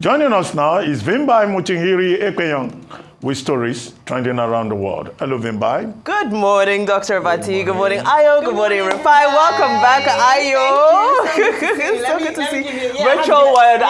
Joining us now is Vimbai Muchihiri Ekpenyong with stories trending around the world. Hello, Vimbai. Good morning, Dr. Bati. Good morning, Ayo. Good morning, Rufai. Welcome back, Ayo. So good to see you. Virtual world.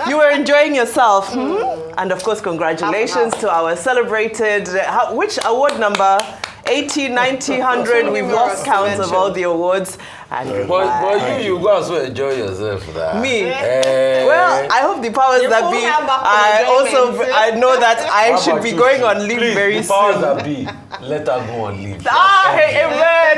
You were enjoying yourself. And of course, congratulations to our celebrated, which award number? 80, 90, 100. We've lost count of all the awards. But you go as well enjoy yourself. Me? Well, I hope the powers that be. I know that I should be going on leave very soon. The powers that be, let her go on leave. Amen.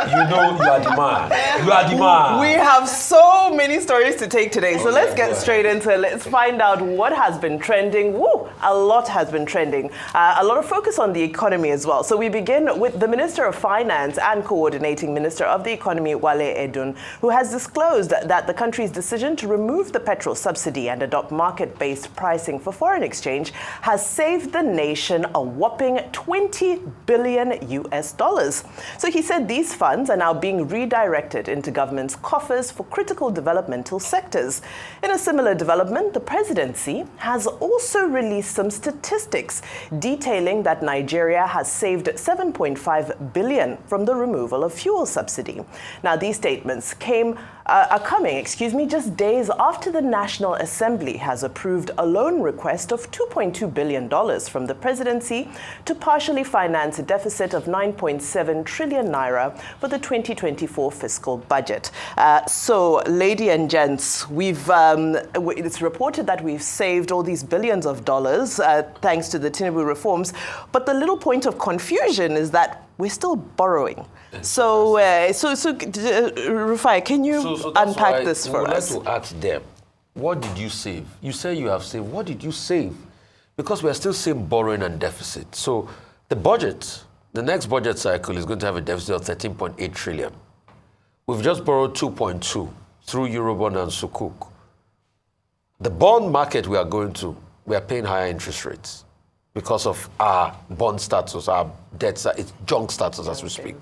You know you are the man. You are the man. We have so many stories to take today. So let's get straight into it. Let's find out what has been trending. Woo, a lot has been trending. A lot of focus on the economy as well. So we begin with the Minister of Finance and Coordinating Minister of the Economy, Wale Edun, who has disclosed that the country's decision to remove the petrol subsidy and adopt market-based pricing for foreign exchange has saved the nation a whopping $20 billion US. So he said these funds are now being redirected into government's coffers for critical developmental sectors. In a similar development, the Presidency has also released some statistics detailing that Nigeria has saved $7.5 billion from the removal of fuel subsidy. Now, these statements are coming just days after the National Assembly has approved a loan request of $2.2 billion from the Presidency to partially finance a deficit of 9.7 trillion naira for the 2024 fiscal budget. So, ladies and gents, it's reported that we've saved all these billions of dollars thanks to the Tinubu reforms, but the little point of confusion is that we're still borrowing. So, Rufai, can you unpack this for us? I would like to ask them, what did you save? You say you have saved. What did you save? Because we are still seeing borrowing and deficit. So the next budget cycle is going to have a deficit of 13.8 trillion. We've just borrowed 2.2 through Eurobond and Sukuk. The bond market we are going to, we are paying higher interest rates because of our bond status, our debt, it's junk status as we speak.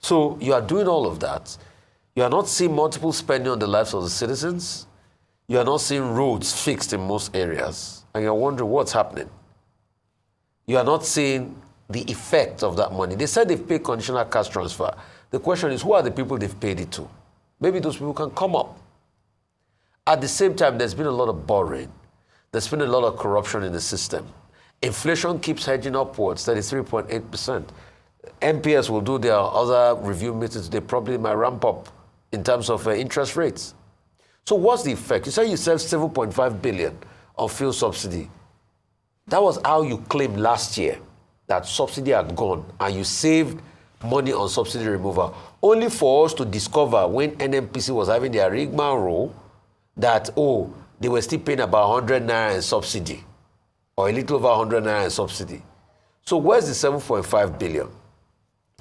So you are doing all of that. You are not seeing multiple spending on the lives of the citizens. You are not seeing roads fixed in most areas. And you're wondering what's happening. You are not seeing the effect of that money. They said they've paid conditional cash transfer. The question is, who are the people they've paid it to? Maybe those people can come up. At the same time, there's been a lot of borrowing. There's been a lot of corruption in the system. Inflation keeps hedging upwards, 33.8%. MPS will do their other review meetings. They probably might ramp up in terms of interest rates. So what's the effect? You say you saved 7.5 billion on fuel subsidy. That was how you claimed last year that subsidy had gone and you saved money on subsidy removal. Only for us to discover when NNPC was having their rigmarole that, they were still paying about 100 naira in subsidy or a little over 100 naira in subsidy. So where's the 7.5 billion?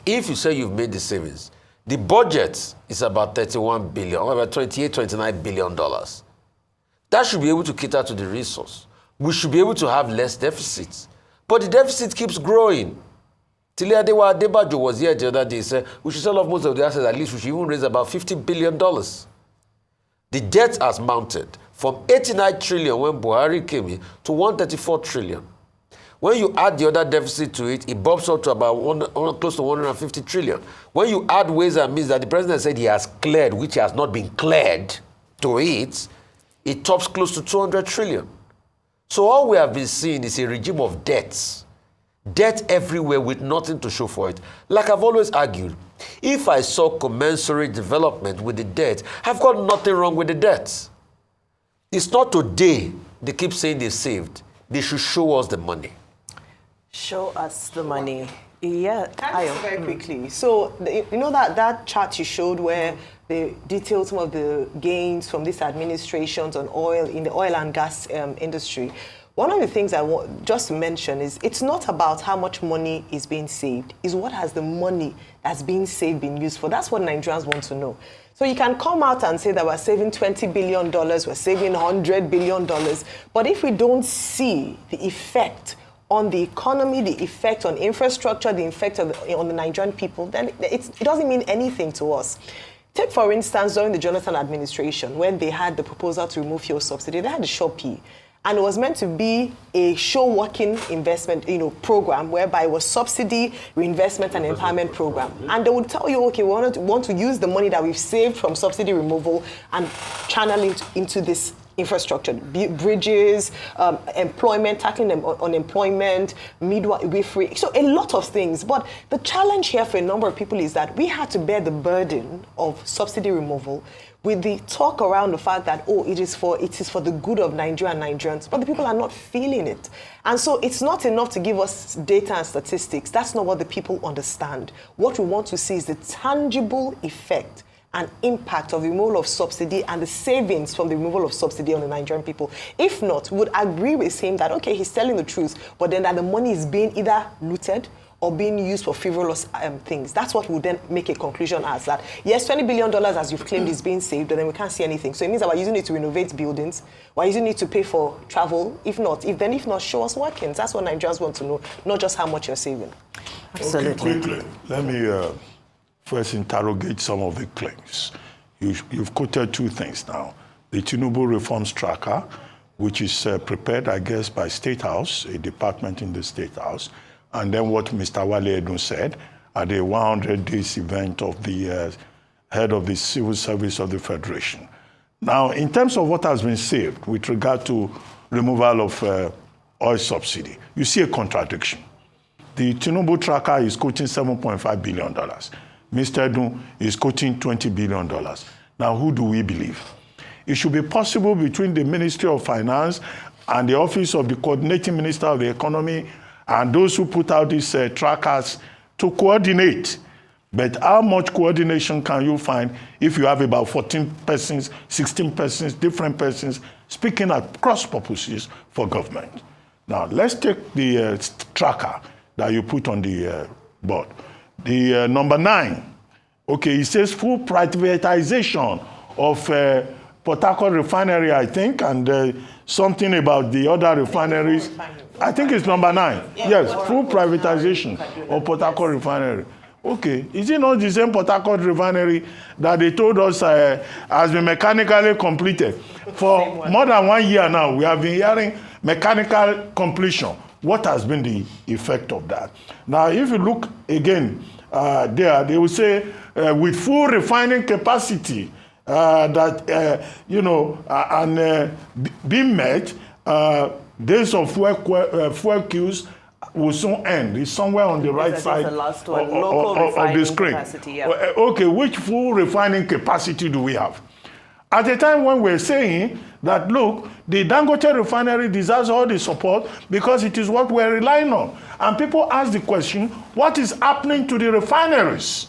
If you say you've made the savings, the budget is about 31 billion, or about 28, 29 billion dollars. That should be able to cater to the resource. We should be able to have less deficits. But the deficit keeps growing. Adebayo was here the other day, said we should sell off most of the assets, at least we should even raise about $50 billion. The debt has mounted from 89 trillion when Buhari came in to 134 trillion. When you add the other deficit to it, it bumps up to about close to 150 trillion. When you add ways and means that the president said he has cleared, which has not been cleared to it, it tops close to 200 trillion. So all we have been seeing is a regime of debts. Debt everywhere with nothing to show for it. Like I've always argued, if I saw commensurate development with the debt, I've got nothing wrong with the debts. It's not today they keep saying they saved. They should show us the money. Show us the money. Yeah, very quickly. So, that chart you showed where they detailed some of the gains from these administrations on oil, in the oil and gas industry. One of the things I want just to mention is it's not about how much money is being saved, it's what has the money that's being saved been used for. That's what Nigerians want to know. So you can come out and say that we're saving $20 billion, we're saving $100 billion, but if we don't see the effect on the economy, the effect on infrastructure, the effect on the Nigerian people, then it doesn't mean anything to us. Take, for instance, during the Jonathan administration, when they had the proposal to remove fuel subsidy, they had the Shopee. And it was meant to be a show-working investment, program whereby it was subsidy, reinvestment, and empowerment program. And they would tell you, okay, we want to use the money that we've saved from subsidy removal and channel it into this infrastructure, bridges, employment, tackling unemployment, midwifery, so a lot of things. But the challenge here for a number of people is that we had to bear the burden of subsidy removal with the talk around the fact that, it is for the good of Nigeria and Nigerians, but the people are not feeling it. And so it's not enough to give us data and statistics. That's not what the people understand. What we want to see is the tangible effect and impact of the removal of subsidy and the savings from the removal of subsidy on the Nigerian people. If not, we would agree with him that, okay, he's telling the truth, but then that the money is being either looted or being used for frivolous things. That's what would then make a conclusion as that, yes, $20 billion, as you've claimed, is being saved, but then we can't see anything. So it means that we're using it to renovate buildings, we're using it to pay for travel. If not, show us workings. That's what Nigerians want to know, not just how much you're saving. Absolutely. Okay, quickly, let me first interrogate some of the claims. You've quoted two things now. The Tinubu Reforms Tracker, which is prepared, I guess, by State House, a department in the State House, and then what Mr. Wale Edun said at the 100 days event of the head of the Civil Service of the Federation. Now, in terms of what has been saved with regard to removal of oil subsidy, you see a contradiction. The Tinubu Tracker is quoting $7.5 billion. Mr. Edun is quoting $20 billion. Now, who do we believe? It should be possible between the Ministry of Finance and the Office of the Coordinating Minister of the Economy and those who put out these trackers to coordinate. But how much coordination can you find if you have about 14 persons, 16 persons, different persons speaking at cross purposes for government? Now, let's take the tracker that you put on the board. The number 9, okay, it says full privatization of Port Harcourt refinery, I think, and something about the other refineries. I think it's number 9. Yes, full privatization of Port Harcourt refinery. Okay, is it not the same Port Harcourt refinery that they told us has been mechanically completed? For more than 1 year now, we have been hearing mechanical completion. What has been the effect of that? Now, if you look again there, they will say with full refining capacity being met, days of fuel queues will soon end. It's somewhere on the right side of the screen. Okay, which full refining capacity do we have? At a time when we're saying that, look, the Dangote refinery deserves all the support because it is what we're relying on. And people ask the question, what is happening to the refineries?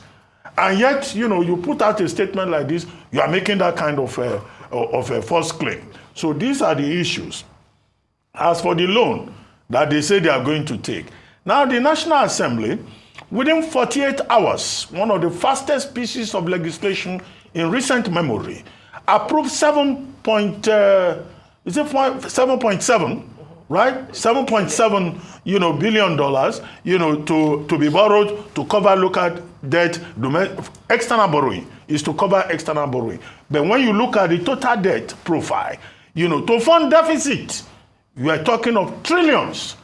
And yet, you put out a statement like this, you are making that kind of a false claim. So these are the issues. As for the loan that they say they are going to take, now the National Assembly, within 48 hours, one of the fastest pieces of legislation in recent memory, approved 7.7, right? $7.7 billion, to be borrowed to cover local debt. External borrowing is to cover external borrowing. But when you look at the total debt profile, to fund deficit, you are talking of trillions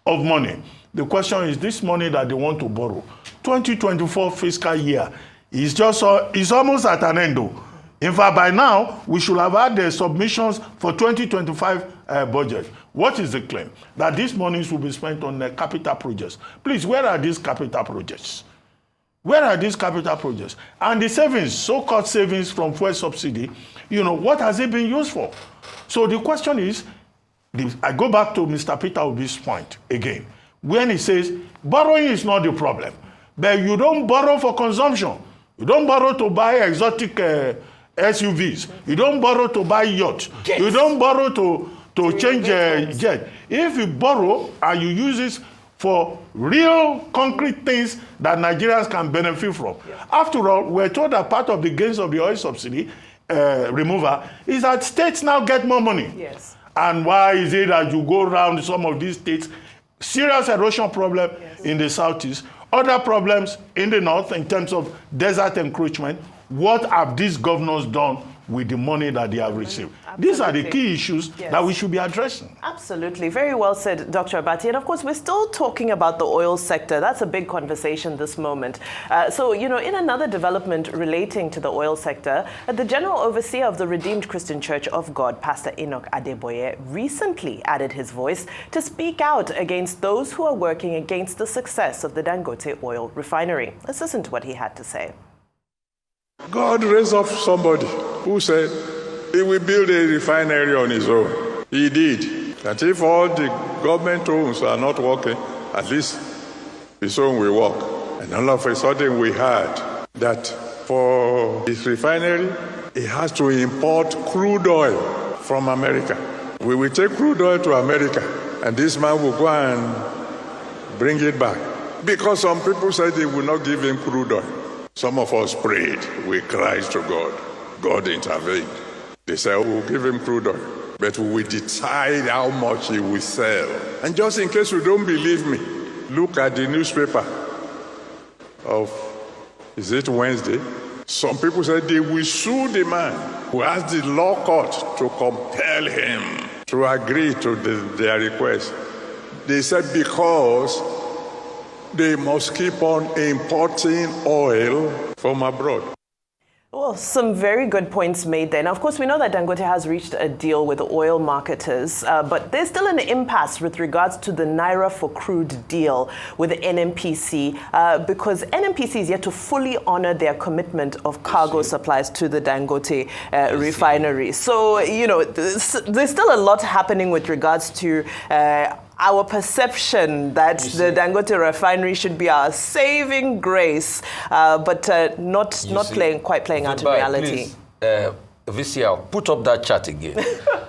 of money. The question is, this money that they want to borrow, 2024 fiscal year, is almost at an end. In fact, by now, we should have had the submissions for 2025 budget. What is the claim? That these monies will be spent on capital projects. Please, where are these capital projects? Where are these capital projects? And the savings, so-called savings from fuel subsidy, what has it been used for? So the question is, I go back to Mr. Peter Obi's point again, when he says, borrowing is not the problem, but you don't borrow for consumption. You don't borrow to buy exotic SUVs. You don't borrow to buy yachts. You don't borrow to change jet. If you borrow and you use it for real concrete things that Nigerians can benefit from. Yeah. After all, we're told that part of the gains of the oil subsidy removal is that states now get more money. Yes. And why is it that you go around some of these states, serious erosion problem in the southeast, other problems in the north in terms of desert encroachment, What have these governors done with the money that they have received? These are the key issues that we should be addressing. Absolutely. Very well said, Dr. Abati. And of course, we're still talking about the oil sector. That's a big conversation this moment. So, in another development relating to the oil sector, the General Overseer of the Redeemed Christian Church of God, Pastor Enoch Adeboye, recently added his voice to speak out against those who are working against the success of the Dangote Oil refinery. Let's listen to what he had to say. God raised up somebody who said he will build a refinery on his own. He did. That if all the government homes are not working, at least his own will work. And all of a sudden we heard that for his refinery, he has to import crude oil from America. We will take crude oil to America, and this man will go and bring it back. Because some people said they will not give him crude oil. Some of us prayed, we cried to God. God intervened. They said, we'll give him crude oil, but we will decide how much he will sell. And just in case you don't believe me, look at the newspaper of, is it Wednesday? Some people said they will sue the man who has the law court to compel him to agree to their request. They said because they must keep on importing oil from abroad. Well, some very good points made there. Now, of course, we know that Dangote has reached a deal with the oil marketers, but there's still an impasse with regards to the Naira for crude deal with the NNPC, because NNPC is yet to fully honor their commitment of cargo supplies to the Dangote refinery. So, there's still a lot happening with regards to our perception that the Dangote refinery should be our saving grace, but not quite playing out in reality. Please, VCL, put up that chart again.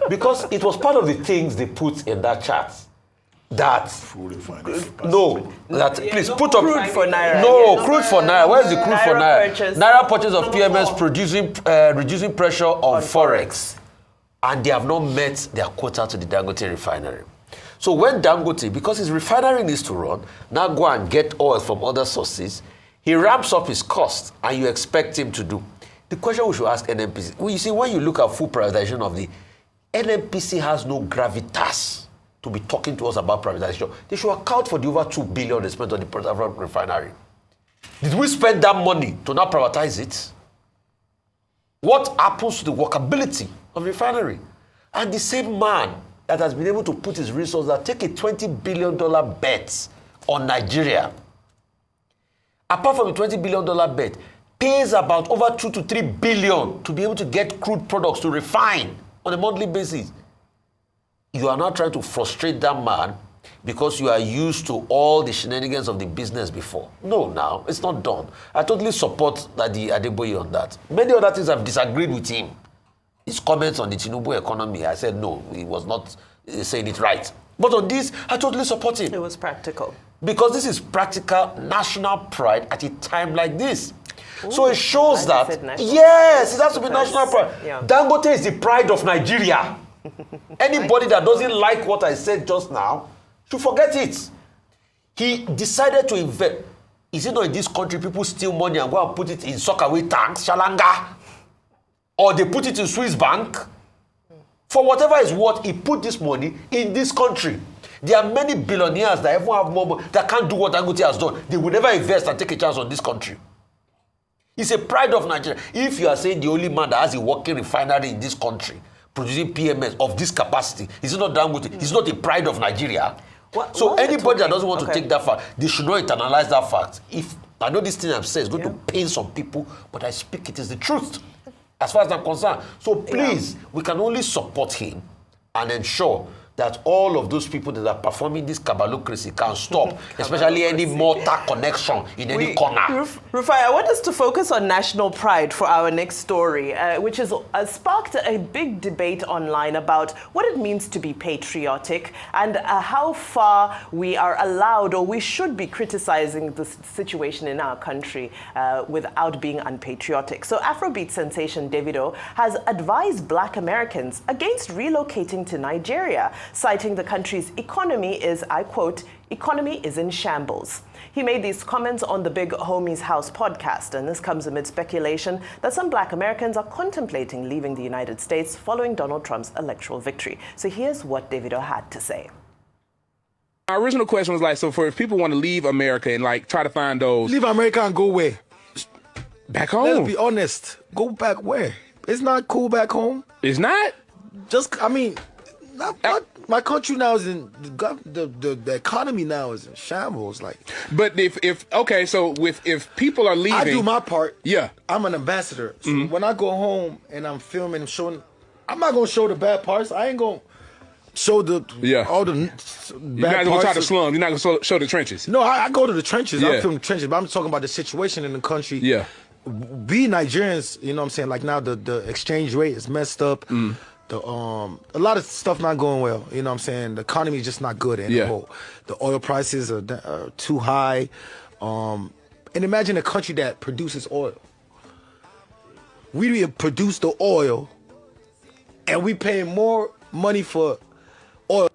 Because it was part of the things they put in that chart. That please put up crude for Naira. No, crude for Naira. Where is the crude for Naira? Naira purchase of PMS reducing pressure on forex, and they have not met their quota to the Dangote refinery. So when Dangote, because his refinery needs to run, now go and get oil from other sources, he ramps up his cost, and you expect him to do. The question we should ask NNPC, well, you see, when you look at full privatization of the, NNPC has no gravitas to be talking to us about privatization. They should account for the over 2 billion they spent on the refinery. Did we spend that money to not privatize it? What happens to the workability of the refinery? And the same man that has been able to put his resources that take a $20 billion bet on Nigeria, apart from the $20 billion bet, pays about over 2 to 3 billion to be able to get crude products to refine on a monthly basis. You are not trying to frustrate that man because you are used to all the shenanigans of the business before. No, now, it's not done. I totally support the Adeboye on that. Many other things I've disagreed with him. His comments on the Tinubu economy, I said no, he was not saying it right. But on this, I totally support him. It was practical. Because this is practical national pride at a time like this. Ooh, so it shows that, yes, it has to be national pride. Yeah. Dangote is the pride of Nigeria. Anybody that doesn't like what I said just now should forget it. He decided to invest. Is it not in this country people steal money and go and put it in sockaway tanks, Shalanga? Or they put it in Swiss bank? For whatever is worth, he put this money in this country. There are many billionaires that even have more money that can't do what Dangote has done. They will never invest and take a chance on this country. It's a pride of Nigeria. If you are saying the only man that has a working refinery in this country, producing PMS of this capacity, is it not Dangote? It's not a pride of Nigeria. So anybody that doesn't want to take that fact, they should not internalize that fact. If I know this thing I'm saying is going to pain some people, but I speak it is the truth. As far as I'm concerned. So please, we can only support him and ensure that all of those people that are performing this cabalocracy can stop, especially any mortar connection in any corner. Rufai, I want us to focus on national pride for our next story, which has sparked a big debate online about what it means to be patriotic and how far we are allowed or we should be criticizing the situation in our country without being unpatriotic. So Afrobeat sensation Davido has advised Black Americans against relocating to Nigeria. citing the country's economy is, I quote, "Economy is in shambles." He made these comments on the Big Homie's House podcast, and this comes amid speculation that some black Americans are contemplating leaving the United States following Donald Trump's electoral victory. So here's what Davido had to say. Our original question was like, so for if people want to leave America and like try to find those... Leave America and go where? Back home. Let's be honest. Go back where? It's not cool back home. It's not? Just, I mean, my country now is in, the economy now is in shambles. Like, but if people are leaving... I do my part. Yeah. I'm an ambassador. So when I go home and I'm filming and showing, I'm not going to show the bad parts. I ain't going to show all the You're bad not going to try the slums. You're not going to show the trenches. No, I go to the trenches. Yeah. I film the trenches, but I'm talking about the situation in the country. Yeah. We Nigerians, you know what I'm saying? Like now the exchange rate is messed up. A lot of stuff not going well. You know what I'm saying? The economy is just not good anymore. The oil prices are too high. And imagine a country that produces oil. We produce the oil, and we pay more money for oil.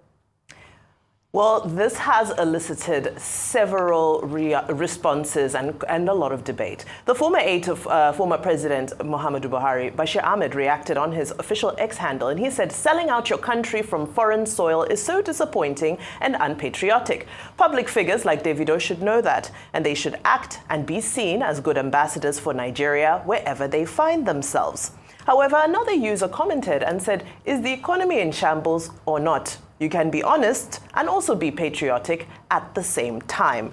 Well, this has elicited several responses and a lot of debate. The former aide of former President Muhammadu Buhari, Bashir Ahmed, reacted on his official X handle, and he said, "Selling out your country from foreign soil is so disappointing and unpatriotic. Public figures like Davido should know that, and they should act and be seen as good ambassadors for Nigeria wherever they find themselves." However, another user commented and said, "Is the economy in shambles or not? You can be honest and also be patriotic at the same time."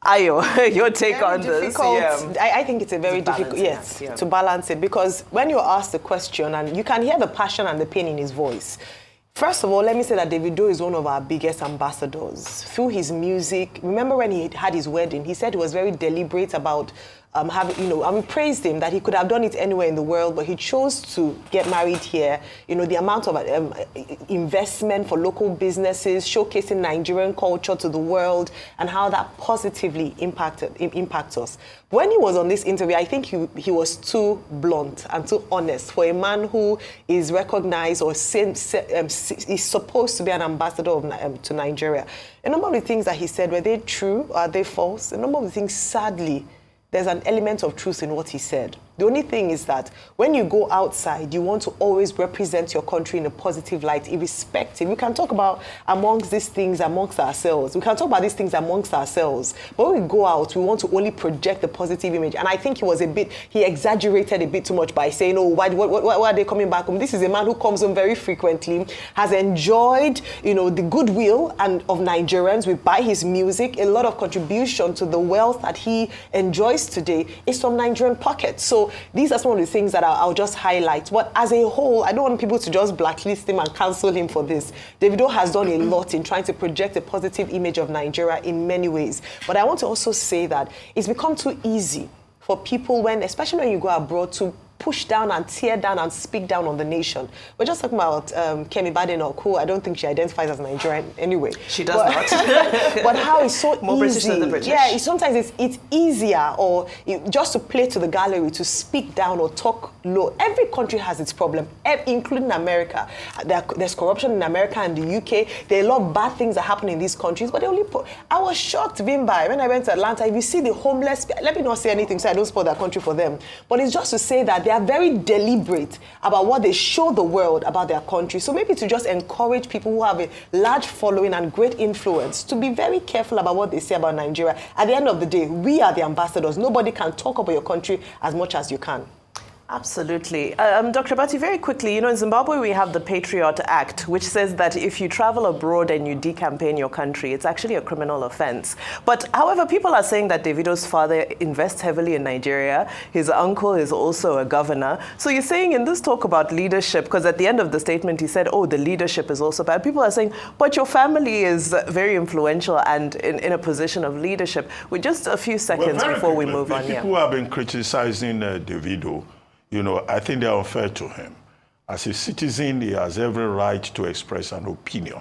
Ayo, your take Very on this? difficult. Yeah. I think it's a very difficult, balance it, to balance it, because when you're asked the question and you can hear the passion and the pain in his voice. First of all, let me say that Davido is one of our biggest ambassadors. Through his music, remember when he had his wedding, he said he was very deliberate about and we praised him that he could have done it anywhere in the world, but he chose to get married here. You know, the amount of investment for local businesses, showcasing Nigerian culture to the world, and how that positively impacts us. When he was on this interview, I think he was too blunt and too honest for a man who is recognized or is supposed to be an ambassador to Nigeria. A number of the things that he said, were they true? Are they false? A number of the things, sadly, there's an element of truth in what he said. The only thing is that when you go outside, you want to always represent your country in a positive light, irrespective. We can talk about amongst these things amongst ourselves. We can talk about these things amongst ourselves. But when we go out, we want to only project the positive image. And I think he exaggerated a bit too much by saying, oh, why are they coming back home? This is a man who comes home very frequently, has enjoyed, the goodwill of Nigerians. We buy his music. A lot of contribution to the wealth that he enjoys today is from Nigerian pockets. So these are some of the things that I'll just highlight. But as a whole, I don't want people to just blacklist him and cancel him for this. Davido has done a lot in trying to project a positive image of Nigeria in many ways. But I want to also say that it's become too easy for people, especially when you go abroad, to push down and tear down and speak down on the nation. We're just talking about Kemi Badenoch, who I don't think she identifies as Nigerian anyway. She does not. But how it's so more easy. British than the British. Yeah, sometimes it's easier just to play to the gallery, to speak down or talk low. Every country has its problem, including America. There's corruption in America and the UK. There are a lot of bad things that happen in these countries, but I was shocked, Vimba, when I went to Atlanta. If you see the homeless, let me not say anything so I don't spoil that country for them, but it's just to say that they are very deliberate about what they show the world about their country. So maybe to just encourage people who have a large following and great influence to be very careful about what they say about Nigeria. At the end of the day, we are the ambassadors. Nobody can talk about your country as much as you can. Absolutely. Dr. Bati, very quickly, in Zimbabwe we have the Patriot Act, which says that if you travel abroad and you decampaign your country, it's actually a criminal offense. But however, people are saying that Davido's father invests heavily in Nigeria. His uncle is also a governor. So you're saying in this talk about leadership, because at the end of the statement he said, oh, the leadership is also bad. People are saying, but your family is very influential and in a position of leadership. With just a few seconds before we move on. People have been criticizing Davido. I think they're unfair to him. As a citizen, he has every right to express an opinion.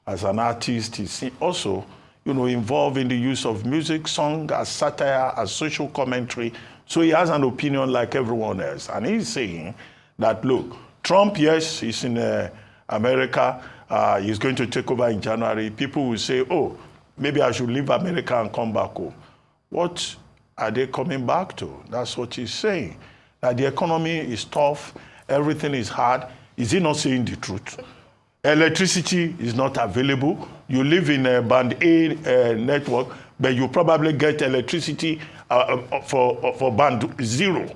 As an artist, he's also, involved in the use of music, song, as satire, as social commentary. So he has an opinion like everyone else. And he's saying that, look, Trump, yes, he's in America is going to take over in January, people will say, oh, maybe I should leave America and come back home. What are they coming back to? That's what he's saying. That the economy is tough, everything is hard. Is he not saying the truth? Electricity is not available. You live in a band A network, but you probably get electricity for band 0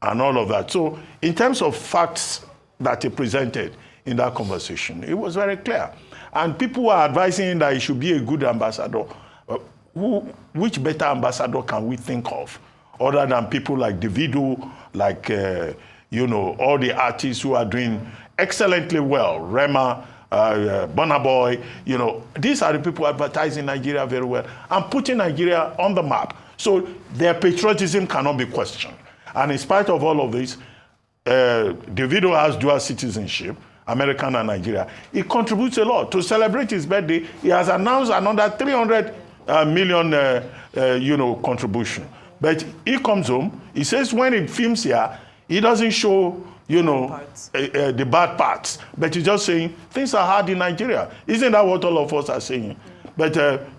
and all of that. So in terms of facts that he presented in that conversation, it was very clear. And people were advising him that he should be a good ambassador. Which better ambassador can we think of other than people like Davido, like, all the artists who are doing excellently well, Rema, Burna Boy, these are the people advertising Nigeria very well and putting Nigeria on the map. So their patriotism cannot be questioned. And in spite of all of this, Davido has dual citizenship, American and Nigeria. He contributes a lot. To celebrate his birthday, he has announced another 300 million, contribution. But he comes home, he says when he films here, he doesn't show, the bad parts. But he's just saying, things are hard in Nigeria. Isn't that what all of us are saying? But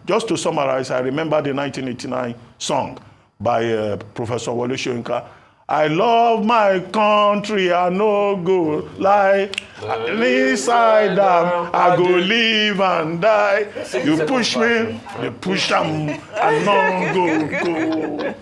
just to summarize, I remember the 1989 song by Professor Wale Edun. I love my country, I no go lie. Inside them, I go live and die. You push me, you push them, I no go.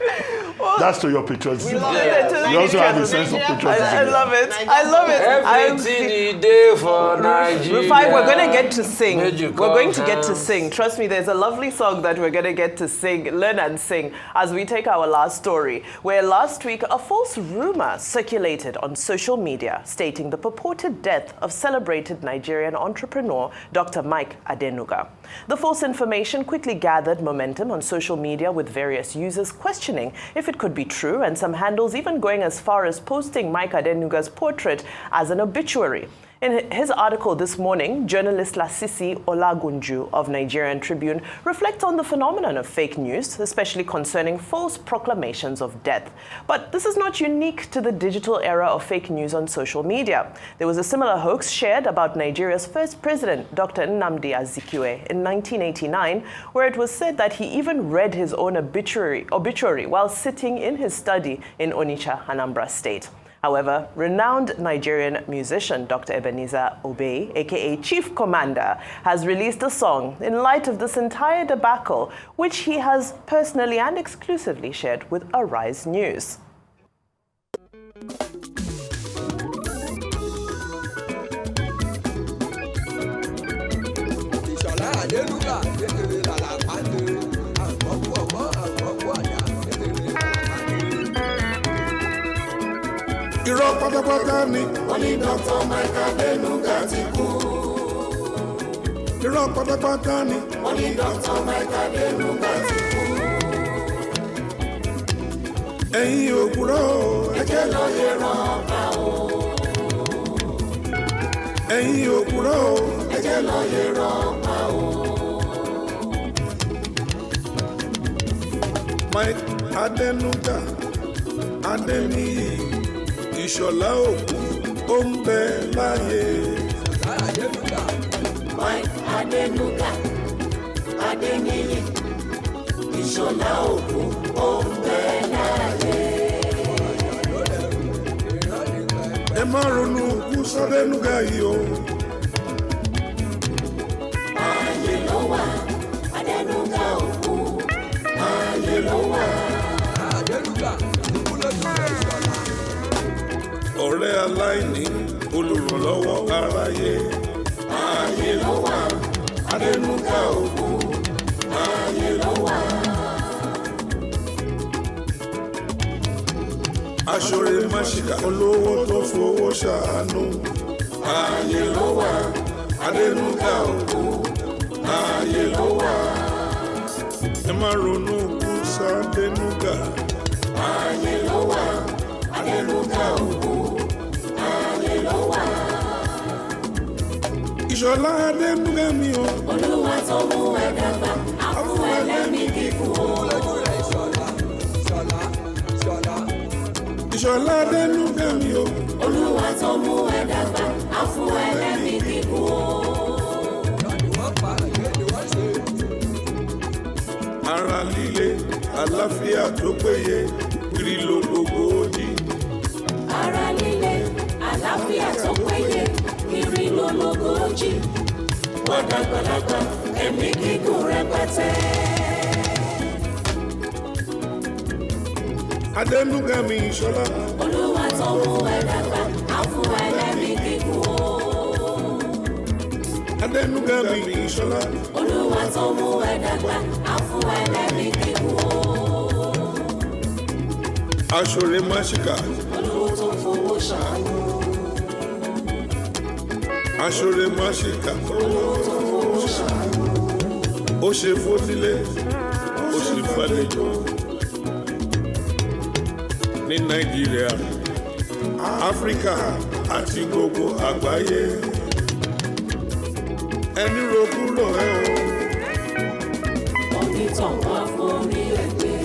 That's to your patriotism. You also have a sense of patriotism. I love it. I love it. Everything he did for Nigeria. Rufai, we're going to get to sing. We're going to get to sing. Trust me, there's a lovely song that we're going to get to sing, learn and sing, as we take our last story, where last week a false rumor circulated on social media stating the purported death of celebrated Nigerian entrepreneur Dr. Mike Adenuga. The false information quickly gathered momentum on social media, with various users questioning if it could be true, and some handles even going as far as posting Mike Adenuga's portrait as an obituary. In his article this morning, journalist Lasisi Olagunju of Nigerian Tribune reflects on the phenomenon of fake news, especially concerning false proclamations of death. But this is not unique to the digital era of fake news on social media. There was a similar hoax shared about Nigeria's first president, Dr. Nnamdi Azikiwe, in 1989, where it was said that he even read his own obituary while sitting in his study in Onitsha, Anambra State. However, renowned Nigerian musician Dr. Ebenezer Obey, aka Chief Commander, has released a song in light of this entire debacle, which he has personally and exclusively shared with Arise News. Irọ́ pátápátá ni wọ́n ní Dr. Mike Adenuga ti kú. Irọ́ pátápátá ni wọ́n ní Dr. Mike Adenuga ti kú. Ẹ̀yin òpùrọ́ ẹ jẹ́ lọ yẹ rọ́ọ̀bà o. Ẹ̀yin òpùrọ́ ẹ jẹ́ lọ yẹ rọ́ọ̀bà o. Mike Adenuga Adeniyi Ìṣọ̀lá òkú ó ń bẹ láyé. Mike Adenuga Adeniyi Ìṣọ̀lá òkú ó ń bẹ láyé. Ẹ má ronú kú s'Adenuga yìí o. Ayé ló wà, Adenuga òkú. Ayé ló wà. Adenuga òkú lójú rẹ̀ Ìṣọ̀lá. Ọ̀rẹ́ aláìní olùrànlọ́wọ́ aráyé. Ayé ló wà, Adenuga òkú. Ayé ló wà. Aṣọre máṣíkà olówó tó fowó ṣàánú. Ayé ló wà, Adenuga òkú. Ayé ló wà. Ẹ má ronú kú s'Adenuga. Ayé ló wà, Adenuga òkú. Ayé ló wà. Ìṣọ̀lá Adenuga mi o. Olúwa tó mú ẹ dàgbà, á fún ẹ lẹ́mìí gígùn o. Ìṣọ̀lá Adenuga mi o. Olúwa tó mú ẹ dàgbà, á fún ẹ lẹ́mìí gígùn o. àlàáfíà tó péye kiri lológójì. Ara líle, àlàáfíà tó péye kiri lológójì. Wọ́n dàgbàlagbà, ẹ̀mí gígùn rẹpẹtẹ. Adenuga mi ìṣọlá. Olúwa tó mú ẹ dàgbà, á fún ẹ lẹ́mí gígùn o. Adenuga mi ìṣọlá. Olúwa tó mú ẹ dàgbà, á fún ẹ lẹ́mí gígùn o. Aṣọre máṣíkà. Olúwa tó fowó ṣàánú. Aṣọre máṣíkà. Olúwa tó fowó ṣàánú. Ó ṣe fónílé, ó ṣe fàlejò. Ní Nàìjíríà, Áfíríkà àti gbogbo àgbáyé. Ẹni rògbúrò ẹ o. Onítàn wá forí ẹgbẹ́.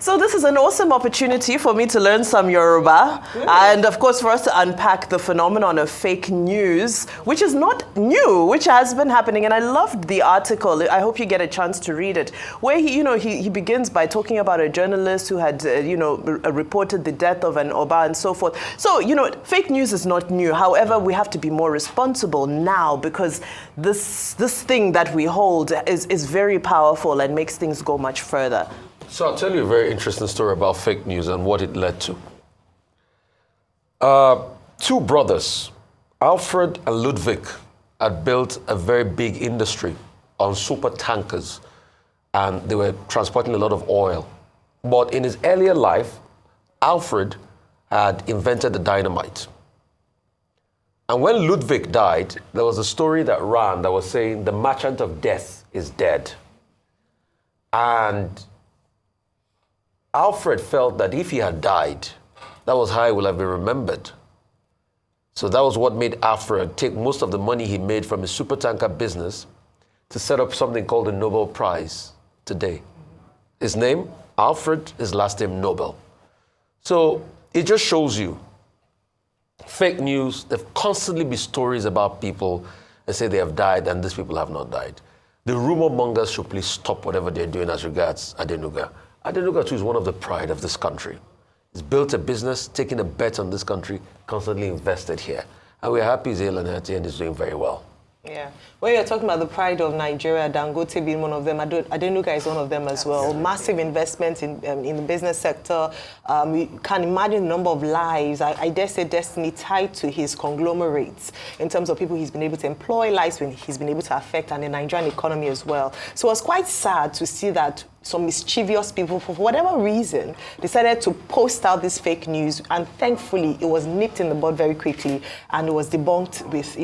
So this is an awesome opportunity for me to learn some Yoruba and of course for us to unpack the phenomenon of fake news, which is not new, which has been happening. And I loved the article. I hope you get a chance to read it, where he begins by talking about a journalist who had, reported the death of an Oba and so forth. So, fake news is not new. However, we have to be more responsible now because this thing that we hold is very powerful and makes things go much further. So I'll tell you a very interesting story about fake news and what it led to. Two brothers, Alfred and Ludwig, had built a very big industry on super tankers, and they were transporting a lot of oil. But in his earlier life, Alfred had invented the dynamite. And when Ludwig died, there was a story that ran that was saying the merchant of death is dead. And Alfred felt that if he had died, that was how he would have been remembered. So that was what made Alfred take most of the money he made from his supertanker business to set up something called the Nobel Prize today. His name, Alfred, his last name, Nobel. So it just shows you, fake news, there constantly be stories about people and say they have died and these people have not died. The rumor mongers should please stop whatever they're doing as regards Adenuga. Adenuga too is one of the pride of this country. He's built a business, taking a bet on this country, constantly invested here. And we're happy he's and is doing very well. Yeah. When you're talking about the pride of Nigeria, Dangote being one of them, Adenuga is one of them as well. Massive investment in the business sector. You can imagine the number of lives, I dare say destiny, tied to his conglomerates in terms of people he's been able to employ, lives he's been able to affect, and the Nigerian economy as well. So it was quite sad to see that some mischievous people, for whatever reason, decided to post out this fake news, and thankfully it was nipped in the bud very quickly, and it was debunked with,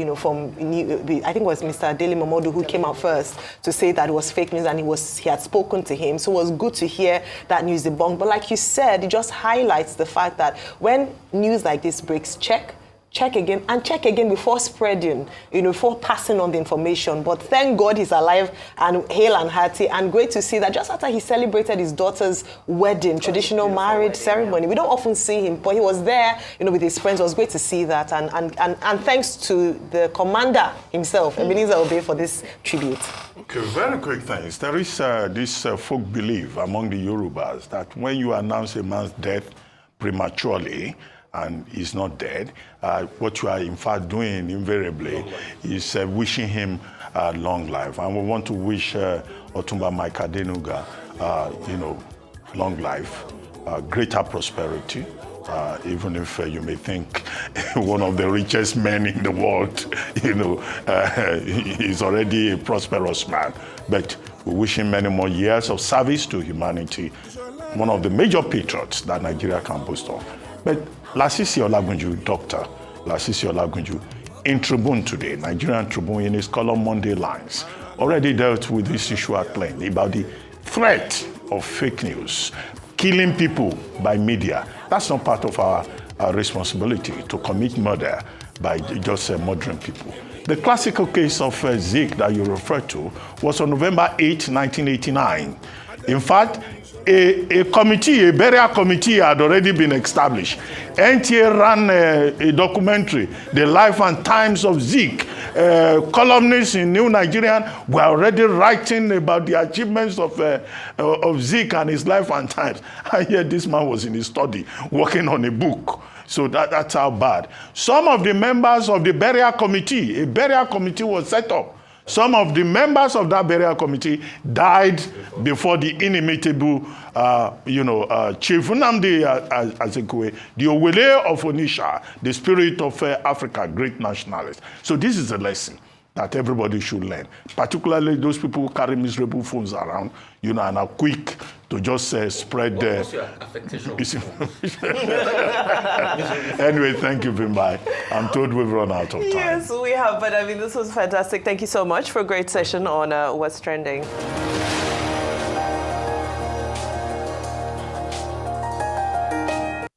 I think it was Mr. Adeli Momodu who came out first to say that it was fake news, and he had spoken to him. So it was good to hear that news debunked. But like you said, it just highlights the fact that when news like this breaks, check again before spreading, before passing on the information. But thank God he's alive and hale and hearty, and great to see that just after he celebrated his daughter's wedding, traditional marriage ceremony. We don't often see him, but he was there, with his friends. It was great to see that, and thanks to the commander himself, Ebenezer Obey, for this tribute. Okay, very quick things. There is this folk belief among the Yorubas that when you announce a man's death prematurely, and he's not dead, what you are in fact doing invariably is wishing him long life. And we want to wish Otumba Mike Adenuga, long life, greater prosperity, even if you may think one of the richest men in the world, he's already a prosperous man. But we wish him many more years of service to humanity, one of the major patriots that Nigeria can boast of. But Lasisi Olagunju, Dr. Lasisi Olagunju, in Tribune today, Nigerian Tribune, in his column Monday Lines, already dealt with this issue at length about the threat of fake news, killing people by media. That's not part of our responsibility to commit murder by just murdering people. The classical case of Zeke that you referred to was on November 8, 1989. In fact, a committee, a burial committee had already been established. NTA ran a documentary, The Life and Times of Zeke. Columnists in New Nigerian were already writing about the achievements of Zeke and his life and times. And yet this man was in his study working on a book. So that's how bad. Some of the members of the burial committee, a burial committee was set up. Some of the members of that burial committee died before the inimitable, Chief Nnamdi Azikiwe, the Owele of Onitsha, the spirit of Africa, great nationalist. So this is a lesson that everybody should learn, particularly those people who carry miserable phones around, and are quick to just spread their... What's your affectation? Anyway, thank you, Bimbai. I'm told we've run out of time. Yes, we have, but I mean, this was fantastic. Thank you so much for a great session on What's Trending.